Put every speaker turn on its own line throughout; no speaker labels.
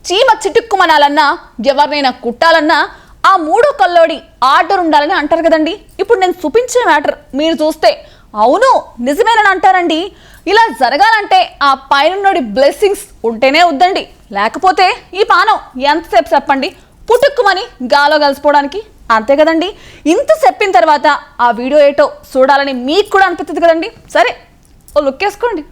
చీమ చిటుక్కుమనాలన్నా ఎవరినైనా కుట్టాలన్నా ఆ మూడో కల్లోడి ఆర్డర్ ఉండాలని అంటారు కదండి. ఇప్పుడు నేను చూపించే మ్యాటర్ మీరు చూస్తే అవును నిజమేనని అంటారండి. ఇలా జరగాలంటే ఆ పైనున్నోడి బ్లెస్సింగ్స్ ఉంటేనే వద్దండి, లేకపోతే ఈ పానం ఎంతసేపు చెప్పండి పుట్టుక్కుమని గాలో కలిసిపోవడానికి, అంతే కదండి. ఇంత చెప్పిన తర్వాత ఆ వీడియో ఏటో చూడాలని మీకు కూడా అనిపిస్తుంది కదండి. సరే ఓ లుక్ వేసుకోండి.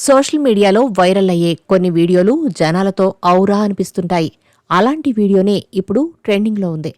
సోషల్ మీడియాలో వైరల్ అయ్యే కొన్ని వీడియోలు జనాలతో ఔరా అనిపిస్తుంటాయి. అలాంటి వీడియోనే ఇప్పుడు ట్రెండింగ్లో ఉంది.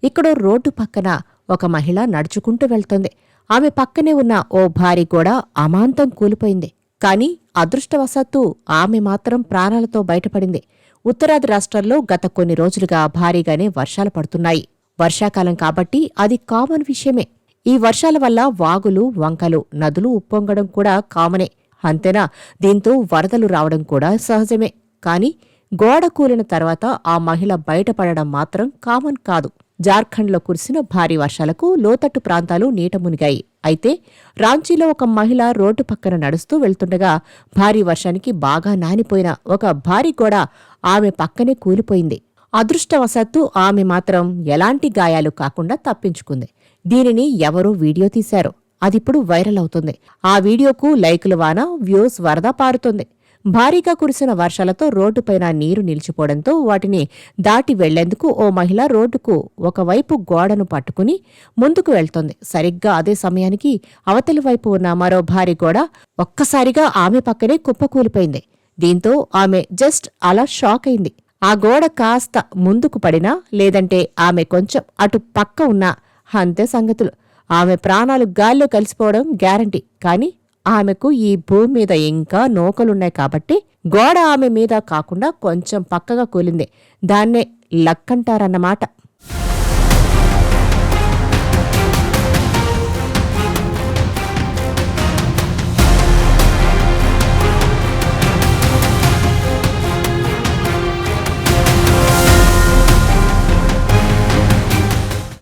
ఇక్కడో రోడ్డు పక్కన ఒక మహిళ నడుచుకుంటూ వెళ్తోంది. ఆమె పక్కనే ఉన్న ఓ భారీ గోడ అమాంతం కూలిపోయింది. కానీ అదృష్టవశాత్తు ఆమె మాత్రం ప్రాణాలతో బయటపడింది. ఉత్తరాది రాష్ట్రాల్లో గత కొన్ని రోజులుగా భారీగానే వర్షాలు పడుతున్నాయి. వర్షాకాలం కాబట్టి అది కామన్ విషయమే. ఈ వర్షాల వల్ల వాగులు, వంకలు, నదులు ఉప్పొంగడం కూడా కామనే. అంతేనా, దీంతో వరదలు రావడం కూడా సహజమే. కాని గోడ కూలిన తర్వాత ఆ మహిళ బయటపడడం మాత్రం కామన్ కాదు. జార్ఖండ్లో కురిసిన భారీ వర్షాలకు లోతట్టు ప్రాంతాలు నీట మునిగాయి. అయితే రాంచీలో ఒక మహిళ రోడ్డు పక్కన నడుస్తూ వెళ్తుండగా భారీ వర్షానికి బాగా నానిపోయిన ఒక భారీ గోడ ఆమె పక్కనే కూలిపోయింది. అదృష్టవశాత్తు ఆమె మాత్రం ఎలాంటి గాయాలు కాకుండా తప్పించుకుంది. దీనిని ఎవరో వీడియో తీశారు. అదిప్పుడు వైరల్ అవుతుంది. ఆ వీడియోకు లైకుల వాన, వ్యూస్ వరద పారుతుంది. భారీగా కురిసిన వర్షాలతో రోడ్డుపైన నీరు నిలిచిపోవడంతో వాటిని దాటి వెళ్లేందుకు ఓ మహిళ రోడ్డుకు ఒకవైపు గోడను పట్టుకుని ముందుకు వెళ్తోంది. సరిగ్గా అదే సమయానికి అవతలి వైపు ఉన్న మరో భారీ గోడ ఒక్కసారిగా ఆమె పక్కనే కుప్పకూలిపోయింది. దీంతో ఆమె జస్ట్ అలా షాక్ అయింది. ఆ గోడ కాస్త ముందుకు పడినా, లేదంటే ఆమె కొంచెం అటు పక్క ఉన్నా అంతే సంగతులు. ఆమె ప్రాణాలు గాల్లో కలిసిపోవడం గ్యారంటీ. కాని ఆమెకు ఈ భూమి మీద ఇంకా నూకలున్నాయి కాబట్టి గోడ ఆమె మీద కాకుండా కొంచెం పక్కగా కూలింది. దాన్నే లక్కంటారన్నమాట.